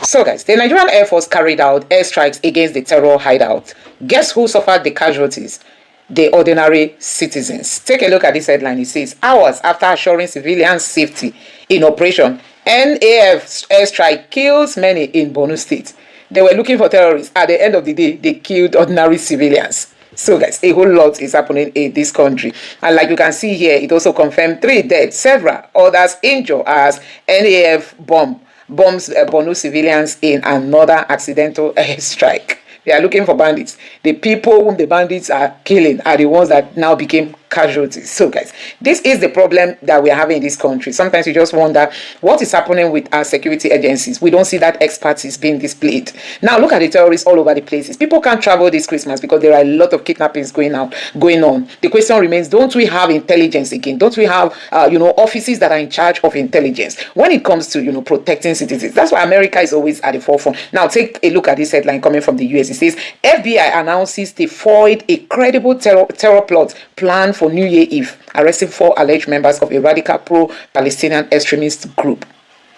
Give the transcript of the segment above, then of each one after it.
So guys, the Nigerian Air Force carried out airstrikes against the terror hideout. Guess who suffered the casualties? The ordinary citizens. Take a look at this headline. It says, hours after assuring civilian safety in operation, NAF airstrike kills many in Borno State. They were looking for terrorists. At the end of the day, they killed ordinary civilians. So guys, a whole lot is happening in this country. And like you can see here, it also confirmed 3 dead, several others injured as NAF bombs Borno civilians in another accidental airstrike. They are looking for bandits. The people whom the bandits are killing are the ones that now became casualties. So guys, this is the problem that we are having in this country. Sometimes you just wonder what is happening with our security agencies. We don't see that expertise being displayed. Now look at the terrorists all over the places. People can't travel this Christmas because there are a lot of kidnappings going on. The question remains, don't we have intelligence again? Don't we have offices that are in charge of intelligence when it comes to protecting citizens? That's why America is always at the forefront. Now take a look at this headline coming from the US. It says FBI announces they foiled a credible terror plot planned for New Year Eve, arresting 4 alleged members of a radical pro-Palestinian extremist group.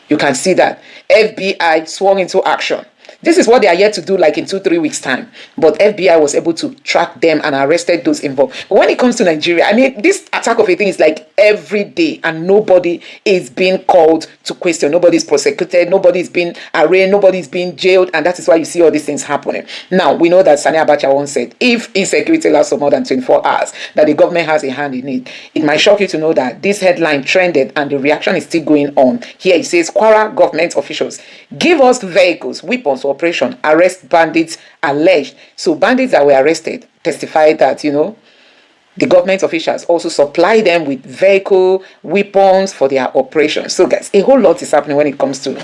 You can see that FBI swung into action. This is what they are yet to do like in 2-3 weeks time. But FBI was able to track them and arrested those involved. But when it comes to Nigeria, I mean, this attack of a thing is like every day and nobody is being called to question. Nobody is prosecuted. Nobody is being arraigned. Nobody is being jailed. And that is why you see all these things happening. Now, we know that Sani Abacha once said, if insecurity lasts for more than 24 hours, that the government has a hand in it. It might shock you to know that this headline trended and the reaction is still going on. Here it says, Kwara government officials, give us vehicles, weapons, operation, arrest bandits alleged. So bandits that were arrested testified that, the government officials also supply them with vehicle, weapons for their operations. So guys, a whole lot is happening when it comes to,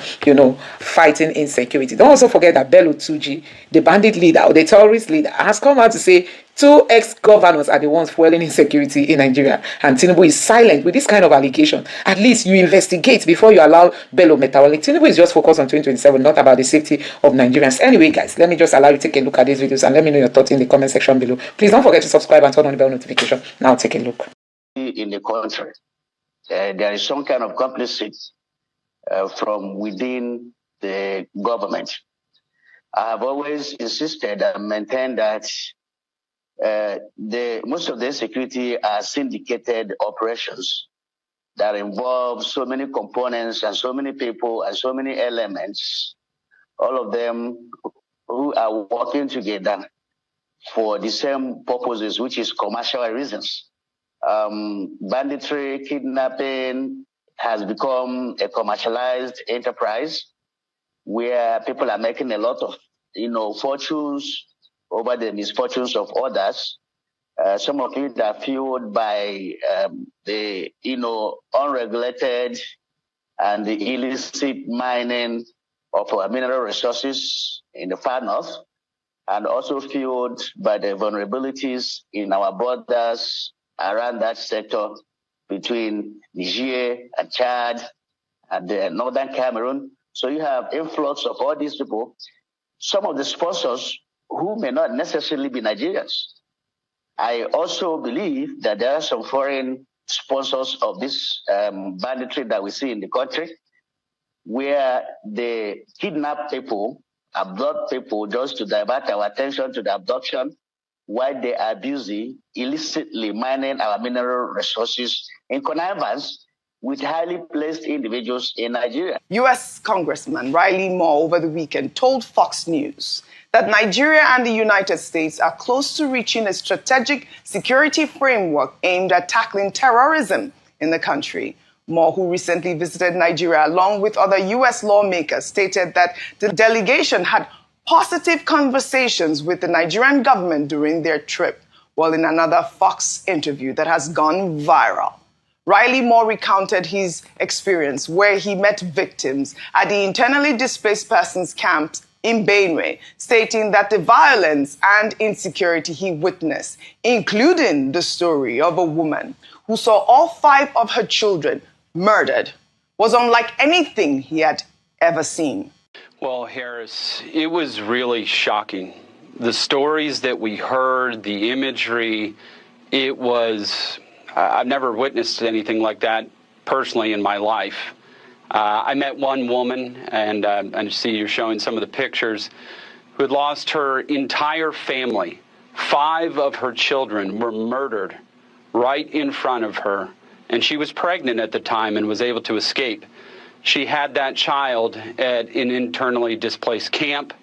fighting insecurity. Don't also forget that Bello Tuji, the bandit leader or the terrorist leader, has come out to say 2 ex-governors are the ones fueling insecurity in Nigeria. And Tinubu is silent with this kind of allegation. At least you investigate before you allow Bello Metawale. Tinubu is just focused on 2027, not about the safety of Nigerians. Anyway, guys, let me just allow you to take a look at these videos and let me know your thoughts in the comment section below. Please don't forget to subscribe and turn on the bell notification. Now take a look. In the country, there is some kind of complicity from within the government. I have always insisted and maintained that most of the security are syndicated operations that involve so many components and so many people and so many elements, all of them who are working together for the same purposes, which is commercial reasons. Banditry, kidnapping has become a commercialized enterprise where people are making a lot of, fortunes over the misfortunes of others. Some of it are fueled by the, unregulated and the illicit mining of our mineral resources in the far north, and also fueled by the vulnerabilities in our borders around that sector between Niger and Chad and the northern Cameroon. So you have influx of all these people. Some of the sponsors who may not necessarily be Nigerians. I also believe that there are some foreign sponsors of this banditry that we see in the country, where they kidnap people, abduct people just to divert our attention to the abduction, while they are busy illicitly mining our mineral resources in connivance with highly placed individuals in Nigeria. U.S. Congressman Riley Moore over the weekend told Fox News that Nigeria and the United States are close to reaching a strategic security framework aimed at tackling terrorism in the country. Moore, who recently visited Nigeria along with other U.S. lawmakers, stated that the delegation had positive conversations with the Nigerian government during their trip, while in another Fox interview that has gone viral, Riley Moore recounted his experience where he met victims at the internally displaced persons camps in Benue, stating that the violence and insecurity he witnessed, including the story of a woman who saw all 5 of her children murdered, was unlike anything he had ever seen. Well, Harris, it was really shocking. The stories that we heard, the imagery, it was, I've never witnessed anything like that personally in my life. I met one woman, and I see you're showing some of the pictures, who had lost her entire family. 5 of her children were murdered right in front of her, and she was pregnant at the time and was able to escape. She had that child at an internally displaced camp,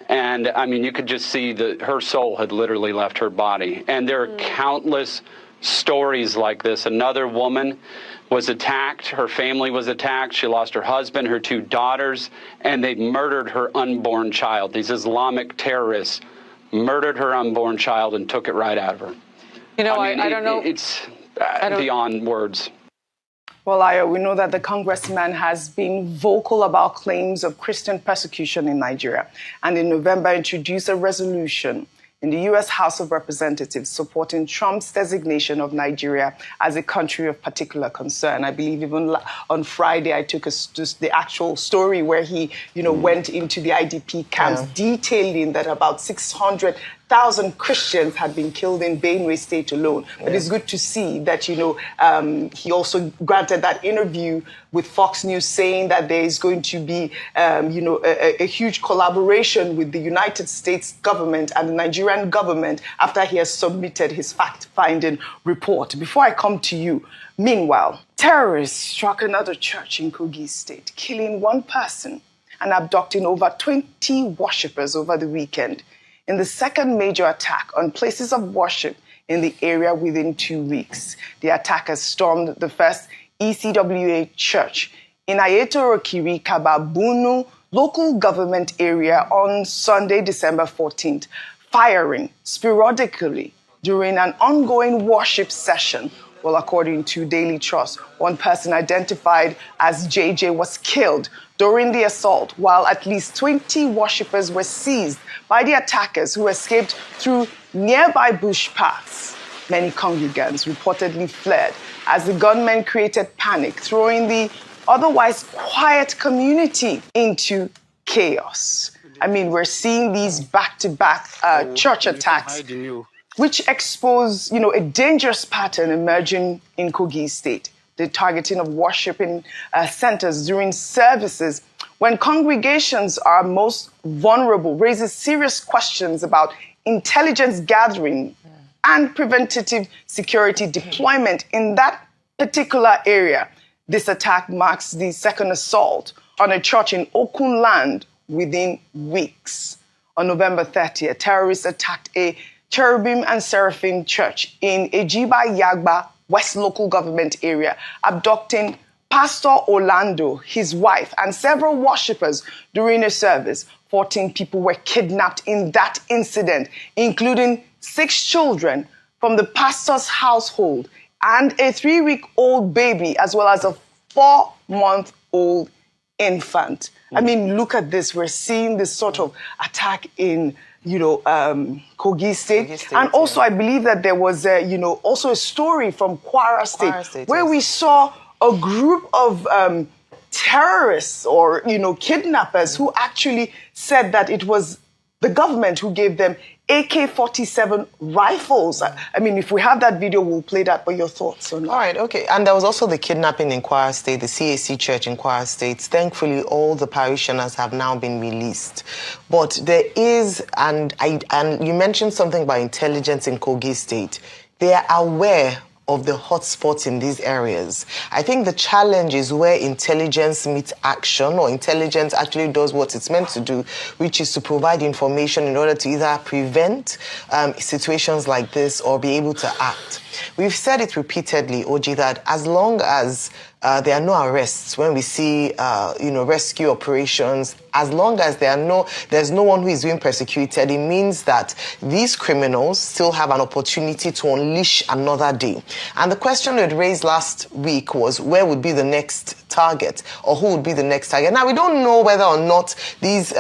and I mean, you could just see that her soul had literally left her body. And there are countless stories like this. Another woman was attacked. Her family was attacked. She lost her husband, her 2 daughters, and they murdered her unborn child. These Islamic terrorists murdered her unborn child and took it right out of her. You know, I mean, I don't know. It's beyond words. Well, Ayo, we know that the congressman has been vocal about claims of Christian persecution in Nigeria, and in November introduced a resolution in the U.S. House of Representatives supporting Trump's designation of Nigeria as a country of particular concern. I believe even on Friday I took just the actual story where he, went into the IDP camps, detailing that about 600,000 Christians had been killed in Benue State alone. But it's good to see that, he also granted that interview with Fox News saying that there is going to be, a huge collaboration with the United States government and the Nigerian government after he has submitted his fact-finding report. Before I come to you, meanwhile, terrorists struck another church in Kogi State, killing 1 person and abducting over 20 worshippers over the weekend, in the second major attack on places of worship in the area within 2 weeks. The attackers stormed the first ECWA church in Ayetoro Kaba Borno local government area on Sunday, December 14th, firing sporadically during an ongoing worship session. Well, according to Daily Trust, 1 person identified as JJ was killed during the assault, while at least 20 worshippers were seized by the attackers who escaped through nearby bush paths. Many congregants reportedly fled as the gunmen created panic, throwing the otherwise quiet community into chaos. I mean, we're seeing these back-to-back church attacks, which expose, a dangerous pattern emerging in Kogi State. The targeting of worshiping centers during services when congregations are most vulnerable raises serious questions about intelligence gathering and preventative security deployment in that particular area. This attack marks the second assault on a church in Okun land within weeks. On November 30th, terrorists attacked a Cherubim and Seraphim church in Ejiba Yagba West local government area, abducting Pastor Orlando, his wife, and several worshippers during a service. 14 people were kidnapped in that incident, including 6 children from the pastor's household and a 3-week-old baby, as well as a 4-month-old infant. I mean, look at this. We're seeing this sort of attack in Kogi State. And also, I believe that there was, also a story from Kwara State, where we saw a group of terrorists or, kidnappers who actually said that it was the government who gave them AK-47 rifles. I mean, if we have that video, we'll play that. But your thoughts on that? All right, okay. And there was also the kidnapping in Kwara State, the CAC church in Kwara State. Thankfully, all the parishioners have now been released. But there is, and you mentioned something about intelligence in Kogi State. They are aware of the hotspots in these areas. I think the challenge is where intelligence meets action, or intelligence actually does what it's meant to do, which is to provide information in order to either prevent situations like this or be able to act. We've said it repeatedly, Oji, that as long as there are no arrests when we see, rescue operations, as long as there's no one who is being persecuted, it means that these criminals still have an opportunity to unleash another day. And the question we had raised last week was where would be the next target, or who would be the next target. Now, we don't know whether or not these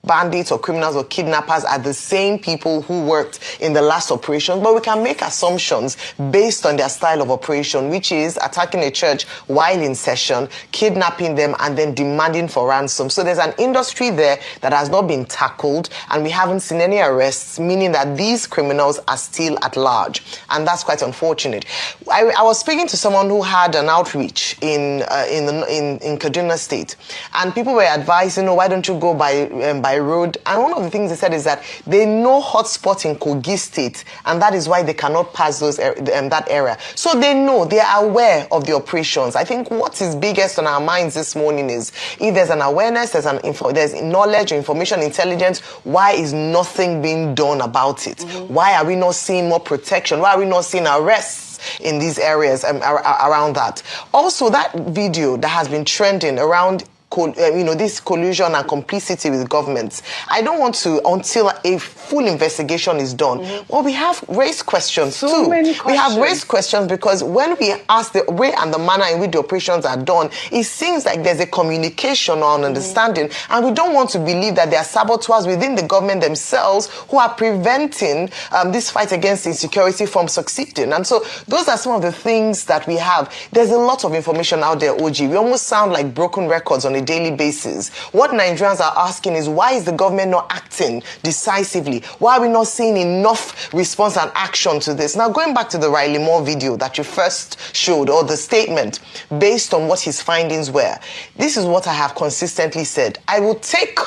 bandits or criminals or kidnappers are the same people who worked in the last operation, but we can make assumptions based on their style of operation, which is attacking a church while in session, kidnapping them, and then demanding for ransom. So there's an industry there that has not been tackled, and we haven't seen any arrests, meaning that these criminals are still at large, and that's quite unfortunate. I was speaking to someone who had an outreach in Kaduna State, and people were advising, why don't you go by road? And one of the things they said is that they know hotspots in Kogi State, and that is why they cannot pass that area. So they know, they are aware of the operations. I think what is biggest on our minds this morning is if there's an awareness, there's knowledge, information, intelligence, why is nothing being done about it? Why are we not seeing more protection? Why are we not seeing arrests in these areas around that? Also, that video that has been trending around this collusion and complicity with governments, I don't want to, until a full investigation is done. Well, we have raised questions too. Many questions. We have raised questions because when we ask the way and the manner in which the operations are done, it seems like there's a communication or an understanding, and we don't want to believe that there are saboteurs within the government themselves who are preventing this fight against insecurity from succeeding. And so those are some of the things that we have. There's a lot of information out there, OG. We almost sound like broken records on a daily basis. What Nigerians are asking is, why is the government not acting decisively? Why are we not seeing enough response and action to this? Now, going back to the Riley Moore video that you first showed, or the statement based on what his findings were, this is what I have consistently said. I will take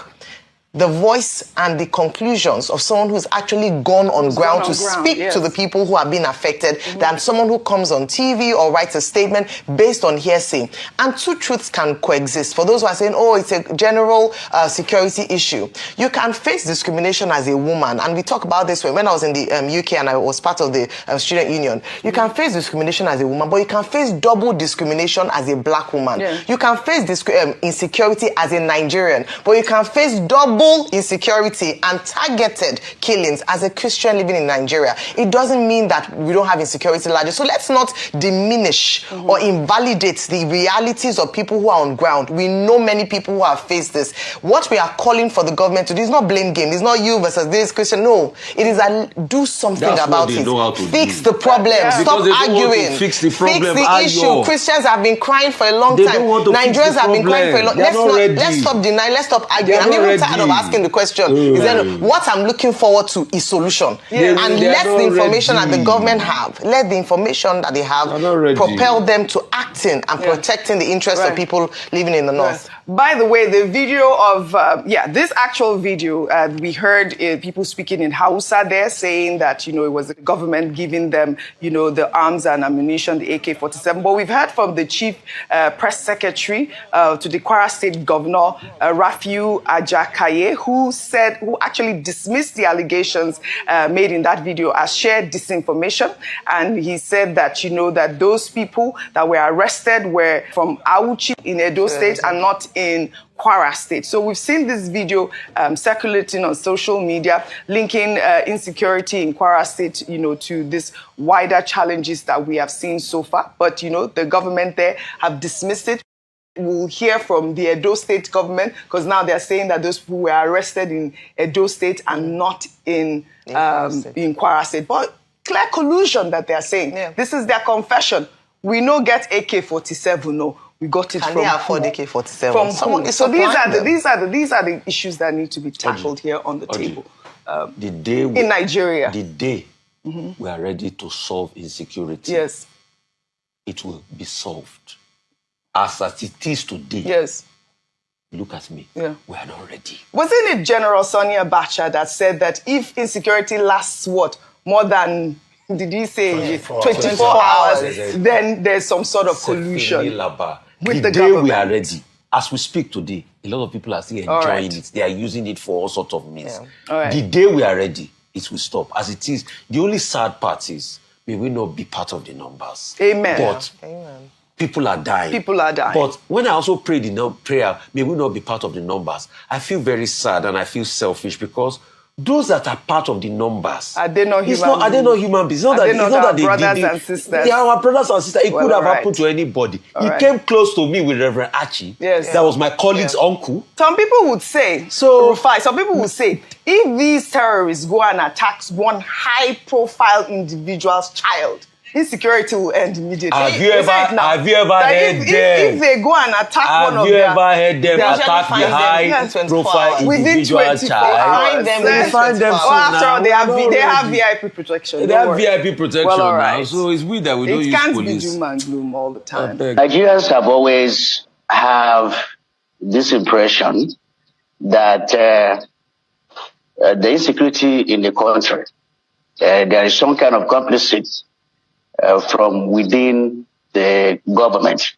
the voice and the conclusions of someone who's actually gone on ground to speak to the people who have been affected than someone who comes on TV or writes a statement based on hearsay. And two truths can coexist. For those who are saying, it's a general security issue, you can face discrimination as a woman. And we talk about this when I was in the UK and I was part of the student union. You can face discrimination as a woman, but you can face double discrimination as a black woman. You can face insecurity as a Nigerian, but you can face double insecurity and targeted killings as a Christian living in Nigeria. It doesn't mean that we don't have insecurity largely. So let's not diminish or invalidate the realities of people who are on ground. We know many people who have faced this. What we are calling for the government to do is not blame game. It's not you versus this Christian. No, it is do something about it. Fix the problem. Stop arguing. Fix the problem. Fix the issue. Christians have been crying for a long time. Nigerians have been crying for a long time. Let's stop denying. Let's stop arguing. I'm even tired of asking the question. Is then what I'm looking forward to is solution. And let the information that the government have, let the information that they have propel them to acting and protecting the interests of people living in the north. By the way, the video of, this actual video, we heard people speaking in Hausa there saying that, it was the government giving them, the arms and ammunition, the AK-47. But we've heard from the chief press secretary to the Kwara State Governor, Rafiu Ajakaye, who actually dismissed the allegations made in that video as shared disinformation. And he said that, that those people that were arrested were from Auchi in Edo State and not in Kwara State. So we've seen this video circulating on social media, linking insecurity in Kwara State, to these wider challenges that we have seen so far. But, the government there have dismissed it. We'll hear from the Edo State government, because now they're saying that those people were arrested in Edo State and not in Kwara State. But clear collusion that they're saying. This is their confession. We no get AK-47, no. We got it from. Can they afford AK-47? From someone. So these are the issues that need to be tackled here on the table. The day in Nigeria. The day we are ready to solve insecurity, it will be solved. As it is today. Look at me. We are not ready. Wasn't it General Sonia Abacha that said that if insecurity lasts more than, did he say 24 hours, then there's some sort of collusion with the government? We are ready. As we speak today, a lot of people are still enjoying it. They are using it for all sorts of means. The day we are ready, it will stop. As it is, the only sad part is, may we not be part of the numbers. Amen. But people are dying. People are dying. But when I also pray the prayer, may we not be part of the numbers, I feel very sad and I feel selfish because those that are part of the numbers. Are they not human beings? Are they not human beings? It's not that they brothers and sisters? They are our brothers and sisters. It could have happened to anybody. He came close to me with Reverend Archie. Yes. That was my colleague's uncle. Some people would say, some people would say, if these terrorists go and attack one high-profile individual's child, insecurity will end immediately. Have you ever heard them? If they go and attack one of their... Have you ever heard them attack the high-profile individual child? We find them soon after all, they have VIP protection. They have VIP protection now, so it's weird that we don't use police. It can't be doom and gloom all the time. Nigerians have always have this impression that the insecurity in the country, there is some kind of complicity from within the government.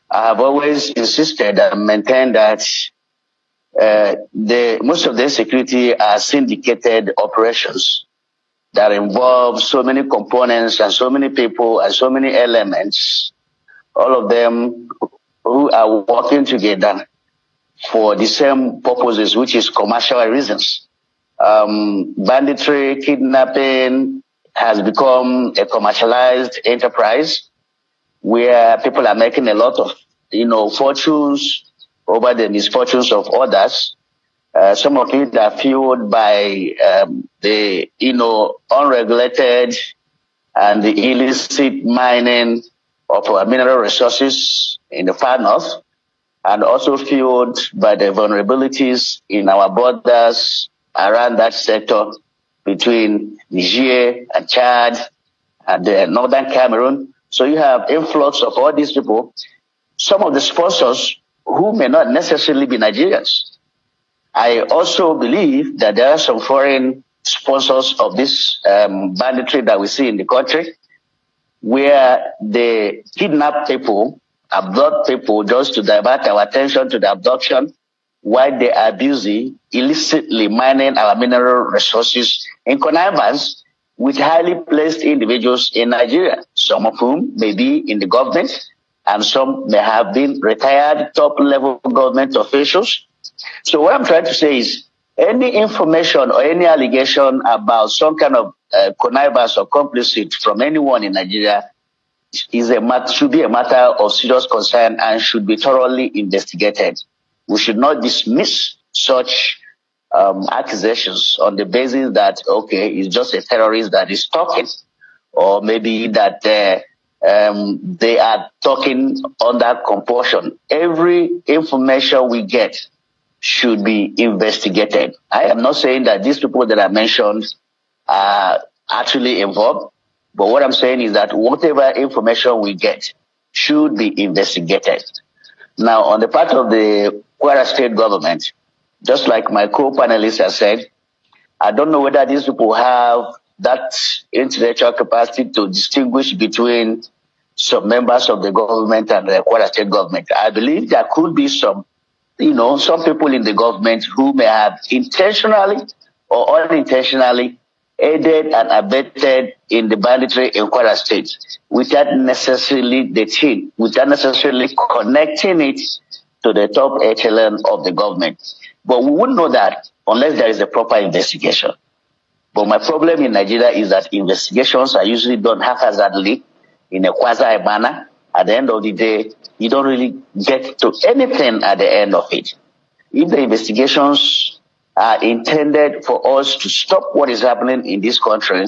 I have always insisted and maintained that most of the insecurity are syndicated operations that involve so many components and so many people and so many elements, all of them who are working together for the same purposes, which is commercial reasons. Banditry, kidnapping has become a commercialized enterprise where people are making a lot of, fortunes over the misfortunes of others. Some of it are fueled by the, unregulated and the illicit mining of our mineral resources in the far north, and also fueled by the vulnerabilities in our borders around that sector between Niger and Chad and northern Cameroon. So you have influx of all these people, some of the sponsors who may not necessarily be Nigerians. I also believe that there are some foreign sponsors of this banditry that we see in the country, where they kidnap people, abduct people just to divert our attention to the abduction, while they are busy illicitly mining our mineral resources in connivance with highly placed individuals in Nigeria, some of whom may be in the government, and some may have been retired top-level government officials. So what I'm trying to say is, any information or any allegation about some kind of connivance or complicity from anyone in Nigeria should be a matter of serious concern and should be thoroughly investigated. We should not dismiss such accusations on the basis that, okay, it's just a terrorist that is talking, or maybe that they are talking under compulsion. Every information we get should be investigated. I am not saying that these people that I mentioned are actually involved, but what I'm saying is that whatever information we get should be investigated. Now, on the part of the Kwara State government, just like my co-panelists have said, I don't know whether these people have that intellectual capacity to distinguish between some members of the government and the Kwara State government. I believe there could be some people in the government who may have intentionally or unintentionally aided and abetted in the banditry in Kwara State without necessarily connecting it to the top echelon of the government. But we wouldn't know that unless there is a proper investigation. But my problem in Nigeria is that investigations are usually done haphazardly in a quasi manner. At the end of the day, you don't really get to anything at the end of it. If the investigations are intended for us to stop what is happening in this country,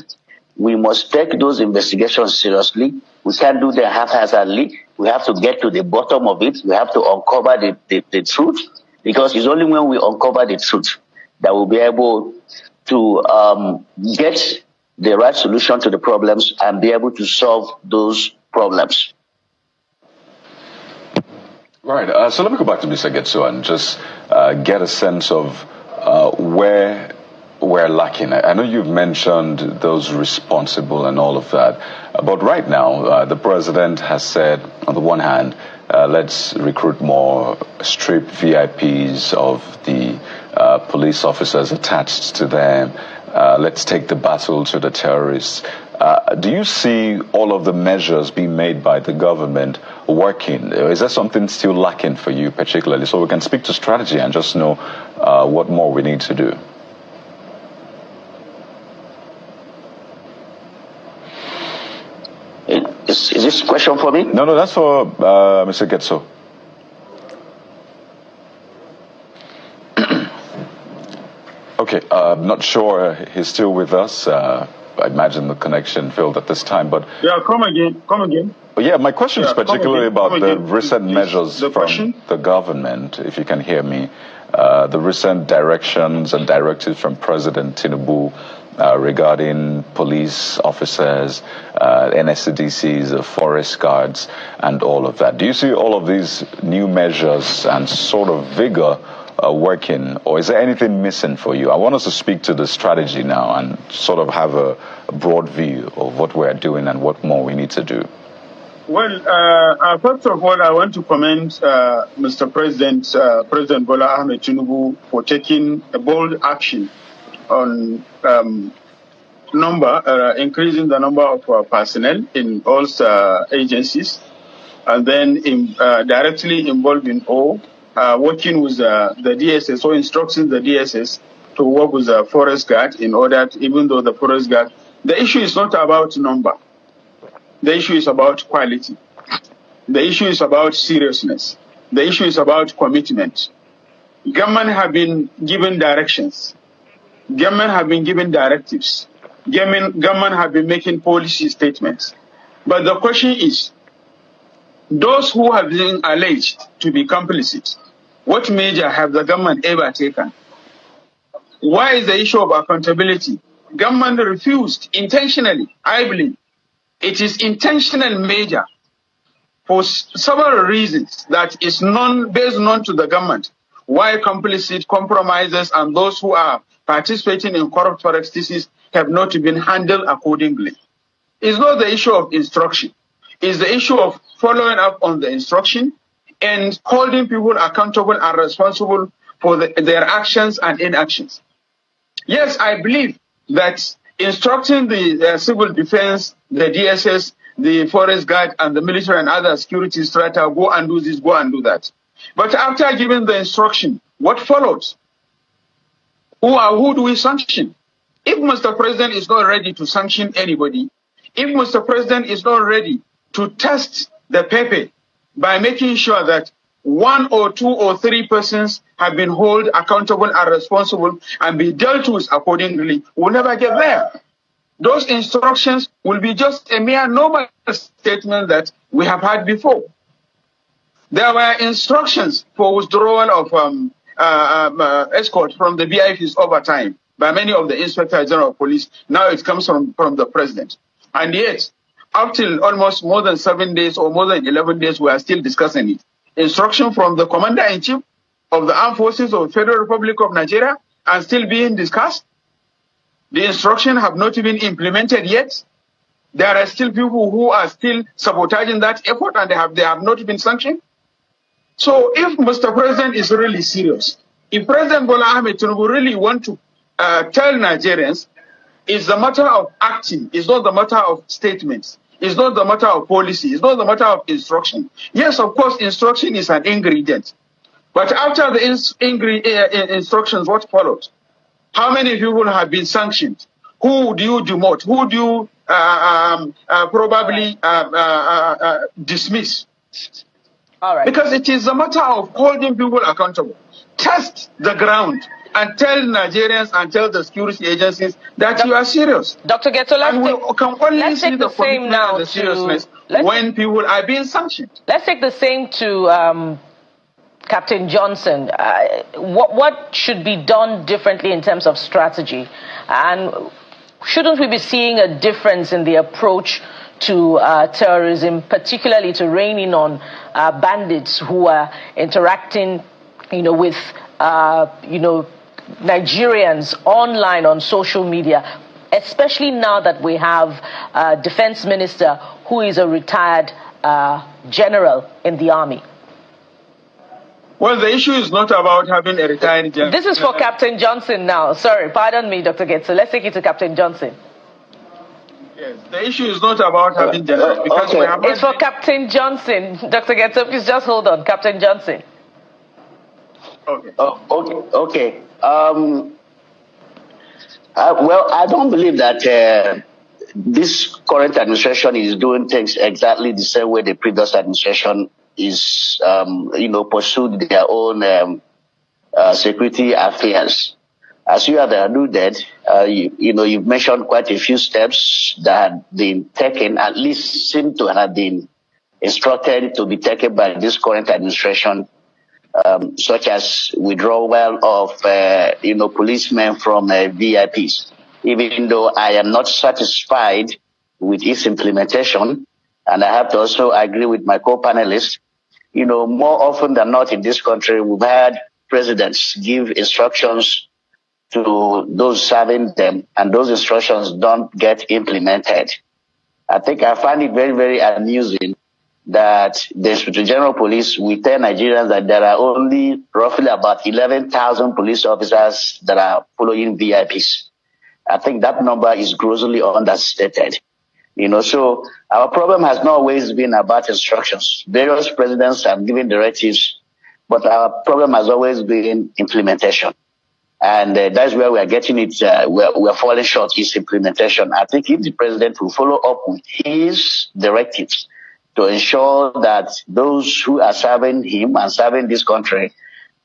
we must take those investigations seriously. We can't do them haphazardly. We have to get to the bottom of it. We have to uncover the truth, because it's only when we uncover the truth that we'll be able to get the right solution to the problems and be able to solve those problems. Right. So let me go back to Mr. Getso and just get a sense of where we're lacking. I know you've mentioned those responsible and all of that, but right now the president has said, on the one hand, let's recruit more, strip VIPs of the police officers attached to them. Let's take the battle to the terrorists. Do you see all of the measures being made by the government working? Is there something still lacking for you particularly, so we can speak to strategy and just know what more we need to do? Is this a question for me? No, that's for Mr. Getso. Okay, I'm not sure he's still with us. I imagine the connection failed at this time, but... Yeah, come again. Yeah, my question is particularly about the recent measures from the government, if you can hear me. The recent directions and directives from President Tinubu regarding police officers, NSCDCs, forest guards, and all of that. Do you see all of these new measures and sort of vigor working, or is there anything missing for you? I want us to speak to the strategy now and sort of have a broad view of what we're doing and what more we need to do. Well, first of all, I want to commend Mr. President, President Bola Ahmed Tinubu, for taking a bold action on increasing the number of personnel in all agencies, and then directly involved in all, working with the DSS, or instructing the DSS to work with the forest guard in order to, even though the forest guard, the issue is not about number. The issue is about quality. The issue is about seriousness. The issue is about commitment. Government have been given directions. Government have been given directives. Government have been making policy statements. But the question is, those who have been alleged to be complicit, what measure have the government ever taken? Why is the issue of accountability? Government refused intentionally, I believe. It is intentional measure for several reasons that is based known to the government. Why complicit, compromisers, and those who are participating in corrupt practices have not been handled accordingly. It's not the issue of instruction. It's the issue of following up on the instruction and holding people accountable and responsible for their actions and inactions. Yes, I believe that instructing the civil defense, the DSS, the forest guard, and the military and other security strata, go and do this, go and do that. But after giving the instruction, what follows? Who do we sanction? If Mr. President is not ready to sanction anybody, if Mr. President is not ready to test the paper by making sure that 1 or 2 or 3 persons have been held accountable and responsible and be dealt with accordingly, we'll never get there. Those instructions will be just a mere normal statement that we have had before. There were instructions for withdrawal of escort from the BIFs over time by many of the Inspector General of Police. Now it comes from the President. And yet, up till almost more than 7 days or more than 11 days, we are still discussing it. Instruction from the Commander-in-Chief of the Armed Forces of the Federal Republic of Nigeria are still being discussed. The instructions have not been implemented yet. There are still people who are still sabotaging that effort, and they have not been sanctioned. So if Mr. President is really serious, if President Bola Ahmed Tinubu really want to tell Nigerians, it's the matter of acting, it's not the matter of statements. It's not the matter of policy. It's not the matter of instruction. Yes, of course, instruction is an ingredient. But after the instructions, what followed? How many people have been sanctioned? Who do you demote? Who do you probably dismiss? All right. Because it is a matter of holding people accountable. Test the ground and tell Nigerians and tell the security agencies that you are serious. Dr. Getso, let's take the same now the seriousness when people are being sanctioned. Let's take the same to Captain Johnson. What should be done differently in terms of strategy? And shouldn't we be seeing a difference in the approach to terrorism, particularly to reining on bandits who are interacting, with, Nigerians online on social media, especially now that we have a defense minister who is a retired general in the army? Well, the issue is not about having a retired general. This is for Captain Johnson now. Sorry, pardon me, Dr. Getso. Let's take it to Captain Johnson. Yes, the issue is not about having general because we have. It's for Captain Johnson. Dr. Getso, please just hold on. Captain Johnson. Okay. Okay. Well, I don't believe that this current administration is doing things exactly the same way the previous administration is, pursued their own security affairs. As you have alluded, you've mentioned quite a few steps that have been taken, at least seem to have been instructed to be taken by this current administration, such as withdrawal of, policemen from VIPs. Even though I am not satisfied with its implementation, and I have to also agree with my co-panelists, more often than not in this country, we've had presidents give instructions to those serving them, and those instructions don't get implemented. I think I find it very, very amusing that the Inspector General Police will tell Nigerians that there are only roughly about 11,000 police officers that are following VIPs. I think that number is grossly understated. So our problem has not always been about instructions. Various presidents have given directives, but our problem has always been implementation. And that's where we are getting it, we're falling short, is implementation. I think if the president will follow up with his directives to ensure that those who are serving him and serving this country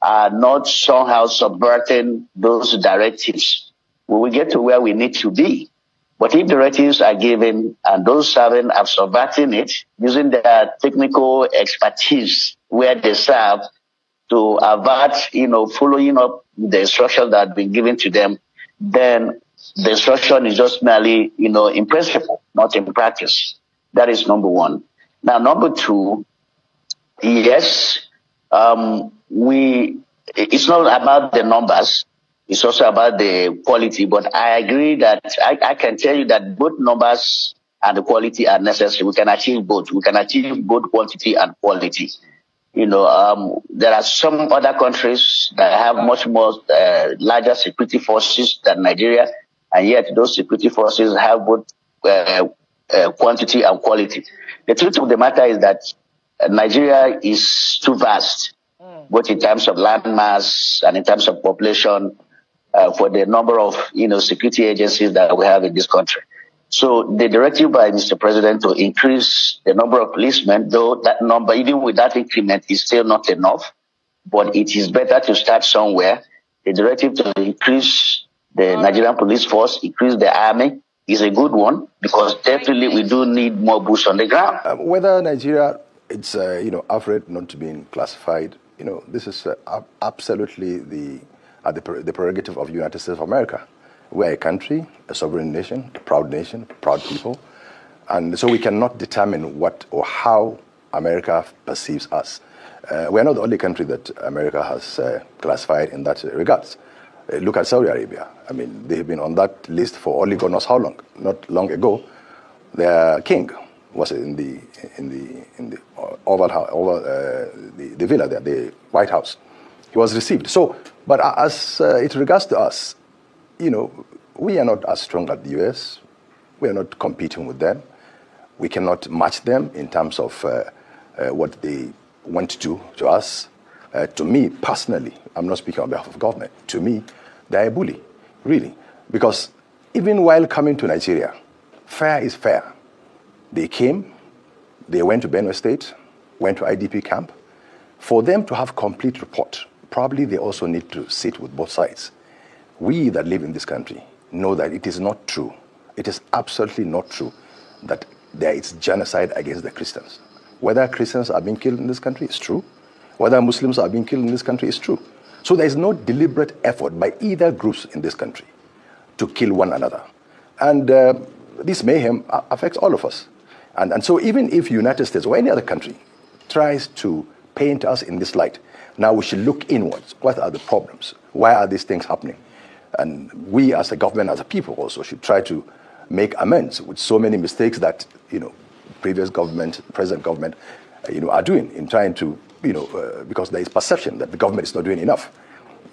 are not somehow subverting those directives, we will get to where we need to be. But if directives are given and those serving are subverting it, using their technical expertise where they serve to avert, following up the instructions that have been given to them, then the instruction is just merely, in principle, not in practice. That is number one. Now, number two, yes, it's not about the numbers. It's also about the quality, but I agree that I can tell you that both numbers and the quality are necessary. We can achieve both. We can achieve both quantity and quality. There are some other countries that have much more larger security forces than Nigeria, and yet those security forces have both quantity and quality. The truth of the matter is that Nigeria is too vast, both in terms of land mass and in terms of population, for the number of, security agencies that we have in this country. So the directive by Mr. President to increase the number of policemen, though that number, even with that increment, is still not enough, but it is better to start somewhere. The directive to increase the Nigerian police force, increase the army, is a good one, because definitely we do need more boots on the ground. Whether Nigeria, it's, afraid not to be classified, this is absolutely the prerogative of the United States of America. We're a country, a sovereign nation, proud people. And so we cannot determine what or how America perceives us. We're not the only country that America has classified in that regards. Look at Saudi Arabia. I mean, they have been on that list for only God knows how long. Not long ago, their king was in the Oval House, the villa there, the White House. He was received. So, but as it regards to us, we are not as strong as the U.S. We are not competing with them. We cannot match them in terms of what they want to do to us. To me, personally, I'm not speaking on behalf of government. To me, they're a bully, really. Because even while coming to Nigeria, fair is fair. They came, they went to Borno State, went to IDP camp. For them to have complete report, probably they also need to sit with both sides. We that live in this country know that it is not true. It is absolutely not true that there is genocide against the Christians. Whether Christians are being killed in this country is true. Whether Muslims are being killed in this country is true. So there is no deliberate effort by either groups in this country to kill one another. And this mayhem affects all of us. And so even if the United States or any other country tries to paint us in this light, now we should look inwards. What are the problems? Why are these things happening? And we as a government, as a people also, should try to make amends with so many mistakes that, previous government, present government, are doing in trying to, because there is perception that the government is not doing enough.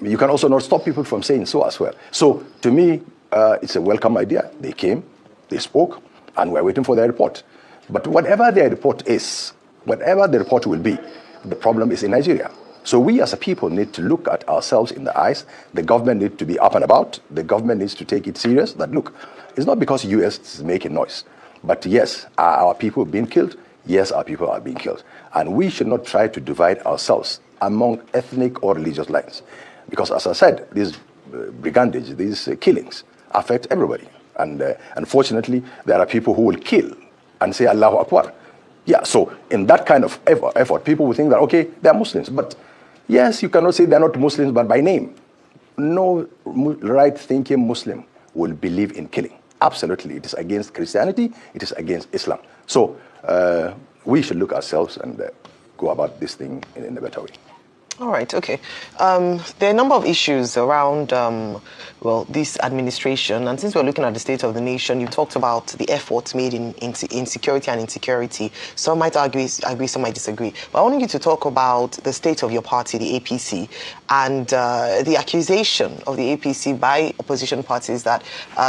You can also not stop people from saying so as well. So to me, it's a welcome idea. They came, they spoke, and we're waiting for their report. But whatever their report is, whatever the report will be, the problem is in Nigeria. So we as a people need to look at ourselves in the eyes. The government needs to be up and about. The government needs to take it serious that, look, it's not because the US is making noise, but yes, are our people being killed? Yes, our people are being killed. And we should not try to divide ourselves among ethnic or religious lines. Because as I said, these brigandage, these killings affect everybody. And unfortunately, there are people who will kill and say Allahu Akbar. Yeah, so in that kind of effort, people will think that, okay, they're Muslims. But yes, you cannot say they're not Muslims, but by name. No right-thinking Muslim will believe in killing. Absolutely. It is against Christianity. It is against Islam. So we should look ourselves and go about this thing in a better way. All right, okay. There are a number of issues around, this administration. And since we're looking at the state of the nation, you talked about the efforts made in security and insecurity. Some might agree, some might disagree. But I want you to talk about the state of your party, the APC, and the accusation of the APC by opposition parties that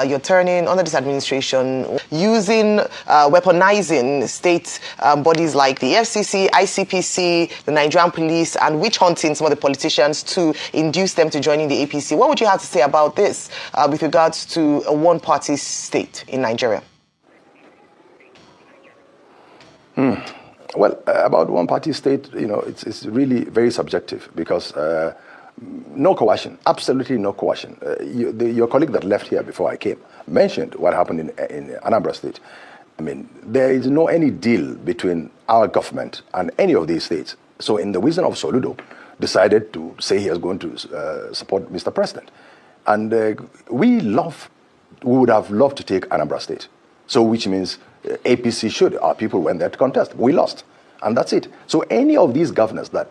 you're turning, under this administration, using, weaponizing state bodies like the FCC, ICPC, the Nigerian police, and witch hunting some of the politicians to induce them to join in the APC. What would you have to say about this with regards to a one-party state in Nigeria? Well, about one-party state, it's really very subjective because no coercion, absolutely no coercion. Your colleague that left here before I came mentioned what happened in Anambra State. I mean, there is no any deal between our government and any of these states. So in the wisdom of Soludo, decided to say he was going to support Mr. President. And we would have loved to take Anambra State. So which means APC should, our people went there to contest. We lost. And that's it. So any of these governors that,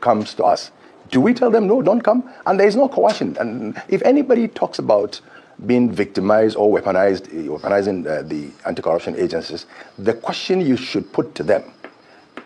comes to us, do we tell them, no, don't come? And there is no coercion. And if anybody talks about being victimized or weaponizing the anti-corruption agencies, the question you should put to them,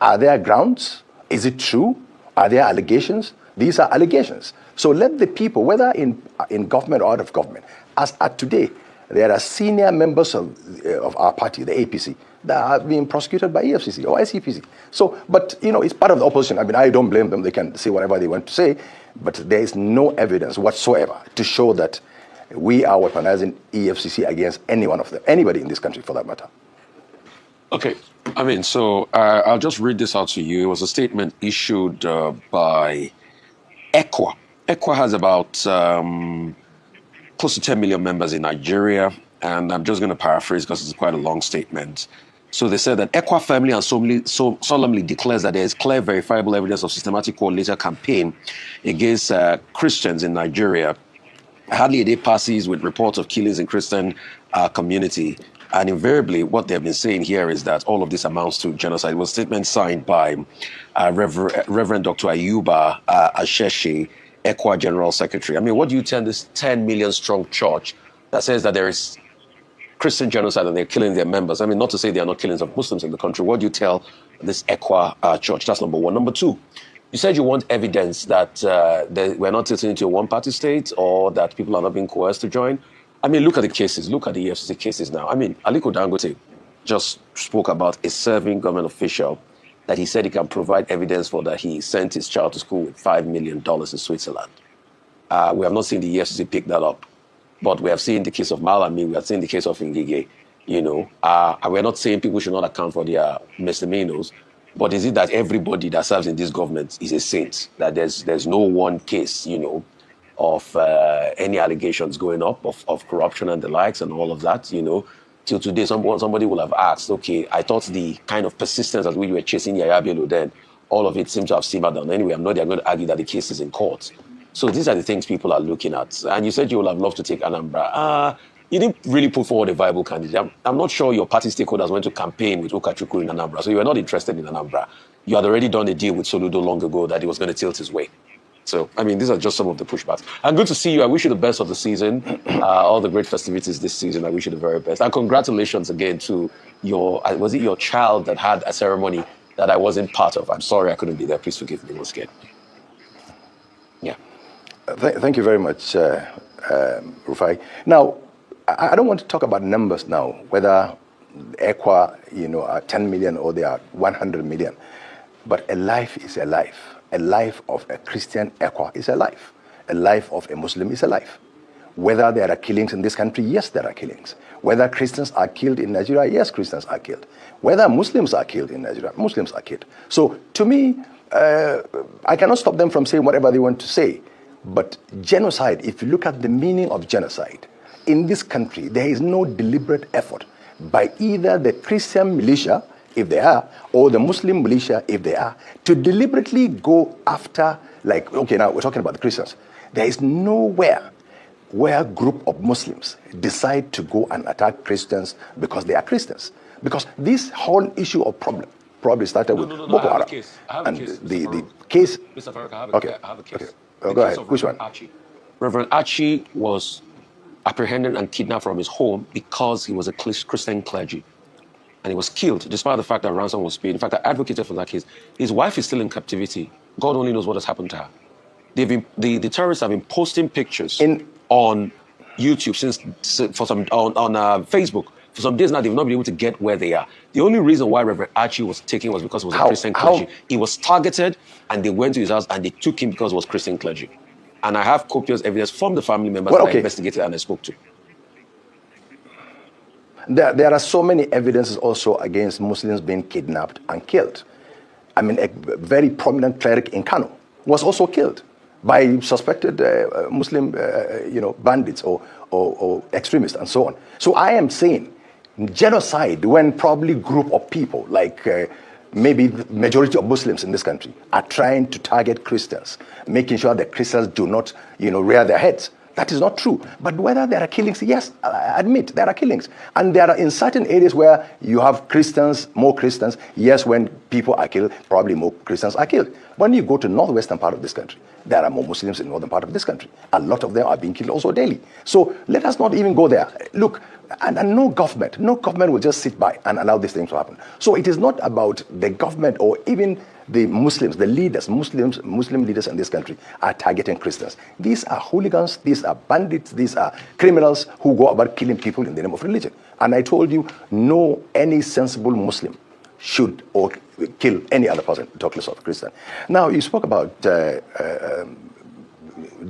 are there grounds? Is it true? Are there allegations? These are allegations. So let the people, whether in government or out of government, as at today, there are senior members of our party, the APC, that are being prosecuted by EFCC or ICPC. So, but, it's part of the opposition. I mean, I don't blame them. They can say whatever they want to say, but there is no evidence whatsoever to show that we are weaponizing EFCC against any one of them, anybody in this country for that matter. Okay. I mean, so I'll just read this out to you. It was a statement issued by ECWA. ECWA has about close to 10 million members in Nigeria, and I'm just going to paraphrase because it's quite a long statement. So they said that ECWA firmly and solemnly declares that there is clear, verifiable evidence of systematic coordinated campaign against Christians in Nigeria. Hardly a day passes with reports of killings in Christian community. And invariably, what they've been saying here is that all of this amounts to genocide. It was a statement signed by Reverend Dr. Ayuba Asheshe, ECWA General Secretary. I mean, what do you tell this 10 million strong church that says that there is Christian genocide and they're killing their members? I mean, not to say there are not killings of Muslims in the country. What do you tell this ECWA church? That's number one. Number two, you said you want evidence that we're not tilting into a one-party state or that people are not being coerced to join. I mean, look at the cases. Look at the EFCC cases now. I mean, Aliko Dangote just spoke about a serving government official that he said he can provide evidence for that he sent his child to school with $5 million in Switzerland. We have not seen the EFCC pick that up. But we have seen the case of Malami, we have seen the case of Ngige, and we're not saying people should not account for their misdemeanors, but is it that everybody that serves in this government is a saint? That there's no one case, of any allegations going up of corruption and the likes and all of that, till today somebody will have asked, okay, I thought the kind of persistence as we were chasing Yaya Bello then, all of it seems to have simmered down. Anyway, I'm not they're going to argue that the case is in court. So these are the things people are looking at. And you said you would have loved to take Anambra. You didn't really put forward a viable candidate. I'm not sure your party stakeholders went to campaign with Ukachukwu in Anambra, so you were not interested in Anambra. You had already done a deal with Soludo long ago that he was going to tilt his way. So, I mean, these are just some of the pushbacks. And good to see you. I wish you the best of the season. All the great festivities this season. I wish you the very best. And congratulations again to was it your child that had a ceremony that I wasn't part of? I'm sorry I couldn't be there. Please forgive me. I was scared. Yeah. Thank you very much, Rufai. Now, I don't want to talk about numbers now, whether ECWA, are 10 million or they are 100 million. But a life is a life. A life of a Christian Ekwa is a life. A life of a Muslim is a life. Whether there are killings in this country, yes, there are killings. Whether Christians are killed in Nigeria, yes, Christians are killed. Whether Muslims are killed in Nigeria, Muslims are killed. So to me, I cannot stop them from saying whatever they want to say. But genocide, if you look at the meaning of genocide, in this country, there is no deliberate effort by either the Christian militia, if they are, or the Muslim militia, if they are, to deliberately go after, like, okay, now we're talking about the Christians. There is nowhere where a group of Muslims decide to go and attack Christians because they are Christians. Because this whole issue of problem probably started with Boko Haram. And the case... Mr. Farrakh, I have a case. Okay. Oh, go ahead. Which one? Archie. Reverend Archie was apprehended and kidnapped from his home because he was a Christian clergy. And he was killed, despite the fact that ransom was paid. In fact, I advocated for that case. His wife is still in captivity. God only knows what has happened to her. The terrorists have been posting pictures on YouTube on Facebook. For some days now, they've not been able to get where they are. The only reason why Reverend Archie was taken was because he was a Christian clergy. He was targeted, and they went to his house, and they took him because he was Christian clergy. And I have copious evidence from the family members that I investigated and I spoke to. There are so many evidences also against Muslims being kidnapped and killed. I mean, a very prominent cleric in Kanu was also killed by suspected Muslim bandits or extremists and so on. So I am saying genocide, when probably group of people like maybe the majority of Muslims in this country are trying to target Christians, making sure that Christians do not rear their heads. That is not true. But whether there are killings, yes, I admit there are killings. And there are in certain areas where you have Christians, more Christians. Yes, when people are killed, probably more Christians are killed. When you go to northwestern part of this country, there are more Muslims in northern part of this country. A lot of them are being killed also daily. So let us not even go there. Look, and no government will just sit by and allow these things to happen. So it is not about the government or even the Muslims, the leaders, Muslim leaders in this country are targeting Christians. These are hooligans, these are bandits, these are criminals who go about killing people in the name of religion. And I told you, no, any sensible Muslim should or kill any other person, talk less of a Christian. Now, you spoke about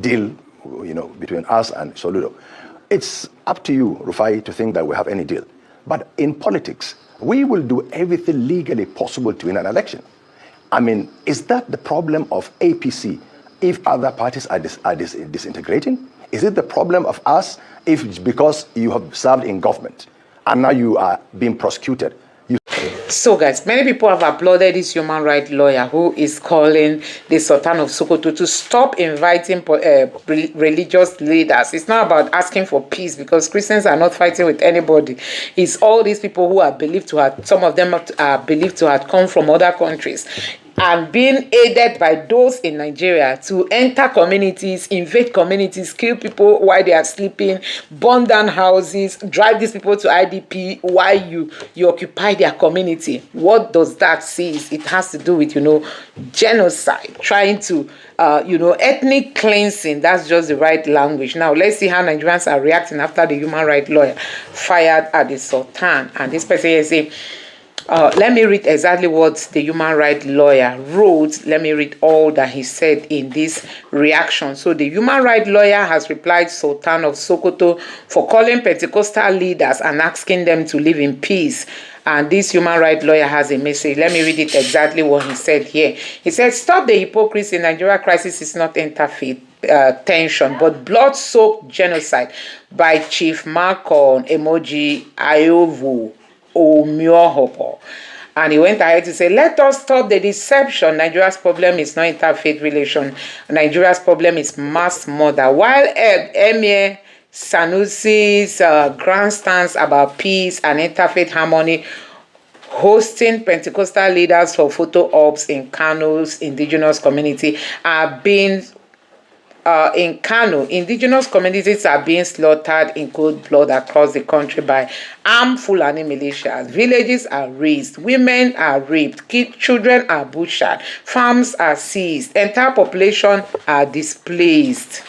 deal, between us and Soludo. It's up to you, Rufai, to think that we have any deal. But in politics, we will do everything legally possible to win an election. I mean, is that the problem of APC if other parties are disintegrating? Is it the problem of us if because you have served in government and now you are being prosecuted? So guys, many people have applauded this human rights lawyer who is calling the Sultan of Sokoto to stop inviting religious leaders. It's not about asking for peace because Christians are not fighting with anybody. It's all these people who are believed to have, some of them are believed to have come from other countries and being aided by those in Nigeria to enter communities, invade communities, kill people while they are sleeping, burn down houses, drive these people to IDP while you occupy their community. What does that say? It has to do with, genocide, trying to, ethnic cleansing. That's just the right language. Now, let's see how Nigerians are reacting after the human rights lawyer fired at the Sultan. And this person is saying, let me read exactly what the human rights lawyer wrote. Let me read all that he said in this reaction. So the human rights lawyer has replied Sultan of Sokoto for calling Pentecostal leaders and asking them to live in peace. And this human rights lawyer has a message. Let me read it exactly what he said here. He said, stop the hypocrisy. Nigeria crisis is not interfaith tension, but blood-soaked genocide by Chief Malcolm Emoji Ayovu Omiohopo. And he went ahead to say, let us stop the deception. Nigeria's problem is not interfaith relation. Nigeria's problem is mass murder. While Emir Sanusi's grandstands about peace and interfaith harmony, hosting Pentecostal leaders for photo ops in Kanu's indigenous community are being in Kanu, indigenous communities are being slaughtered in cold blood across the country by armed Fulani militias. Villages are razed, women are raped, children are butchered, farms are seized, entire population are displaced.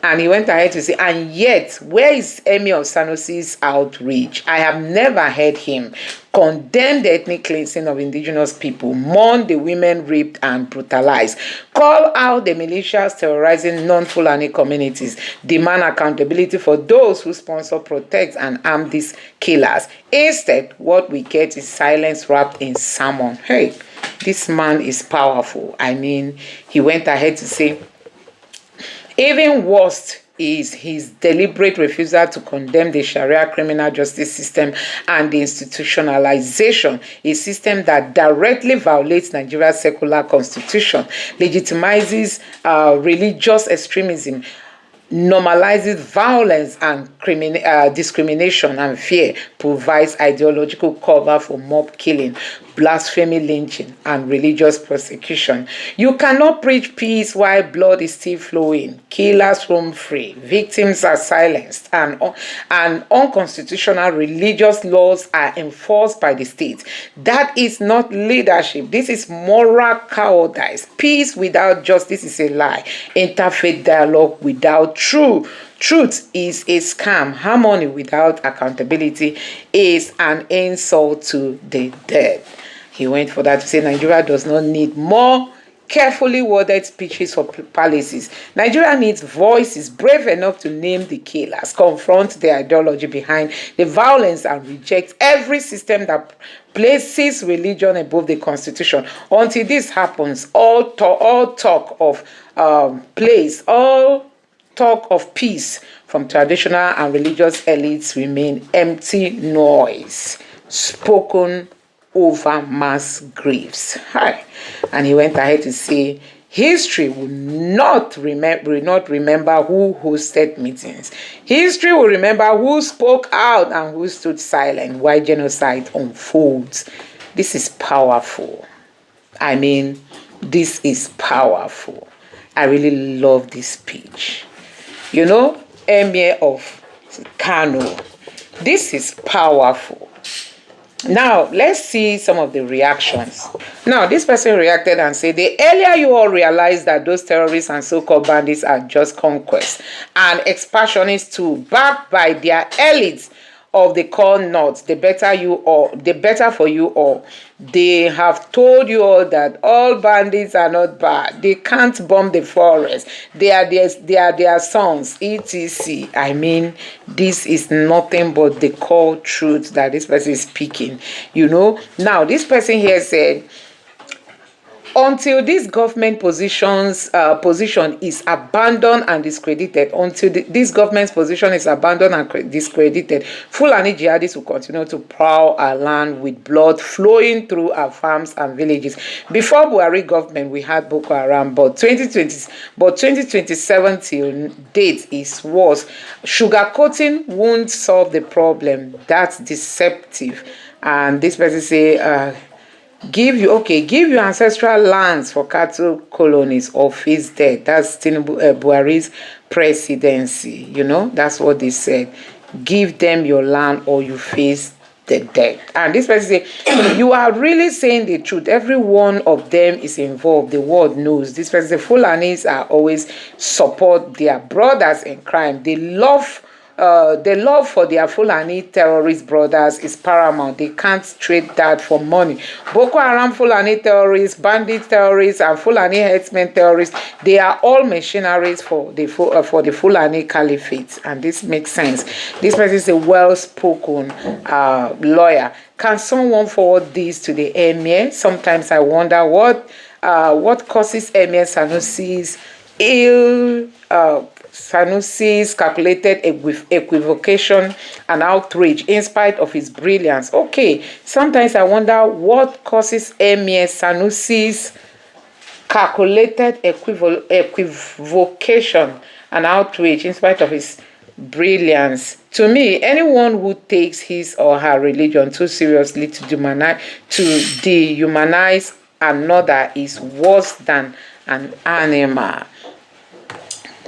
And he went ahead to say, and yet, where is Emir of Sanusi's outreach? I have never heard him condemn the ethnic cleansing of indigenous people, mourn the women raped and brutalized, call out the militias terrorizing non-Fulani communities, demand accountability for those who sponsor, protect, and arm these killers. Instead, what we get is silence wrapped in sermon. Hey, this man is powerful. I mean, he went ahead to say, even worse is his deliberate refusal to condemn the Sharia criminal justice system and the institutionalization, a system that directly violates Nigeria's secular constitution, legitimizes religious extremism, normalizes violence and discrimination and fear, provides ideological cover for mob killing, blasphemy, lynching, and religious persecution. You cannot preach peace while blood is still flowing, killers roam free, victims are silenced, and unconstitutional religious laws are enforced by the state. That is not leadership. This is moral cowardice. Peace without justice is a lie. Interfaith dialogue without truth is a scam. Harmony without accountability is an insult to the dead. He went for that to say Nigeria does not need more carefully worded speeches or palaces. Nigeria needs voices brave enough to name the killers, confront the ideology behind the violence, and reject every system that places religion above the constitution. Until this happens, all talk of peace from traditional and religious elites remain empty noise, spoken over mass graves. Hi. And he went ahead to say, history will not remember who hosted meetings. History will remember who spoke out and who stood silent while genocide unfolds. This is powerful. I mean, this is powerful. I really love this speech. You know, Emir of Kanu. This is powerful. Now, let's see some of the reactions. Now, this person reacted and said, the earlier you all realize that those terrorists and so-called bandits are just conquests and expansionists too, backed by their elites of the core north, the better for you all. They have told you all that all bandits are not bad. They can't bomb the forest. They are their sons, etc. I mean, this is nothing but the core truth that this person is speaking. You know, now this person here said, until this government position is abandoned and discredited, this government's position is abandoned and discredited, Fulani jihadists will continue to prowl our land with blood flowing through our farms and villages. Before Buhari government, we had Boko Haram, but 2027 till date is worse. Sugarcoating won't solve the problem. That's deceptive. And this person say, give your ancestral lands for cattle colonies or face death. That's Buhari's presidency. You know, that's what they said. Give them your land or you face the death. And this person say, you are really saying the truth. Every one of them is involved. The world knows. This person say, Fulanis are always support their brothers in crime. The love for their Fulani terrorist brothers is paramount. They can't trade that for money. Boko Haram Fulani terrorists, bandit terrorists, and Fulani herdsmen terrorists, they are all mercenaries for the Fulani caliphate. And this makes sense. This person is a well-spoken lawyer. Can someone forward this to the emir? Sometimes I wonder what causes Emir Sanusi's Sanusi's calculated equivocation and outrage in spite of his brilliance. Okay, sometimes I wonder what causes Emir Sanusi's calculated equivocation and outrage in spite of his brilliance. To me, anyone who takes his or her religion too seriously to dehumanize another is worse than an animal.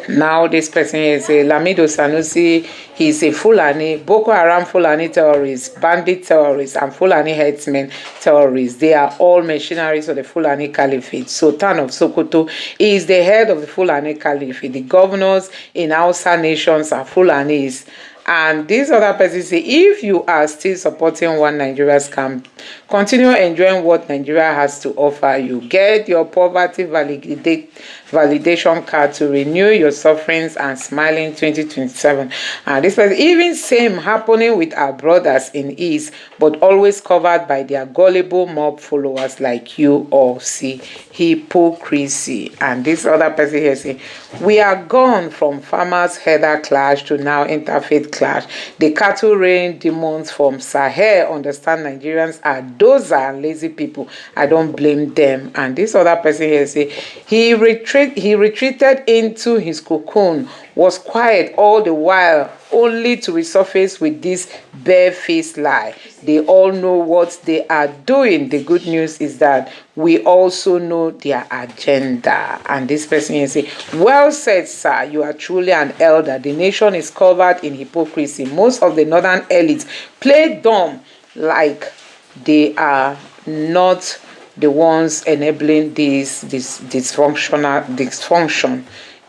Now this person is a Lamido Sanusi. He's a Fulani, Boko Haram Fulani terrorist, bandit terrorist, and Fulani herdsmen terrorists. They are all mercenaries of the Fulani Caliphate. Sultan of Sokoto is the head of the Fulani Caliphate. The governors in Hausa nations are Fulanis. And this other person say, if you are still supporting one Nigeria scam, continue enjoying what Nigeria has to offer you. Get your poverty validation card to renew your sufferings and smile in 2027. And this was even same happening with our brothers in East, but always covered by their gullible mob followers like you all see. Hypocrisy. And this other person here say, we are gone from farmers' header clash to now interfaith clash. The cattle rain demons from Sahel understand Nigerians are those are lazy people. I don't blame them. And this other person here say, he retreated into his cocoon, was quiet all the while, only to resurface with this bare-faced lie. They all know what they are doing. The good news is that we also know their agenda. And this person here say, well said, sir, you are truly an elder. The nation is covered in hypocrisy. Most of the northern elites play dumb, like they are not the ones enabling this dysfunction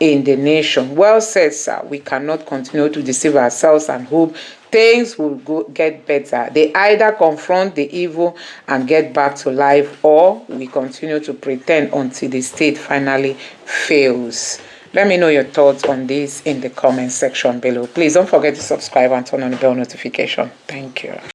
in the nation. Well said, sir. We cannot continue to deceive ourselves and hope things will get better. They either confront the evil and get back to life, or we continue to pretend until the state finally fails. Let me know your thoughts on this in the comment section below. Please don't forget to subscribe and turn on the bell notification. Thank you.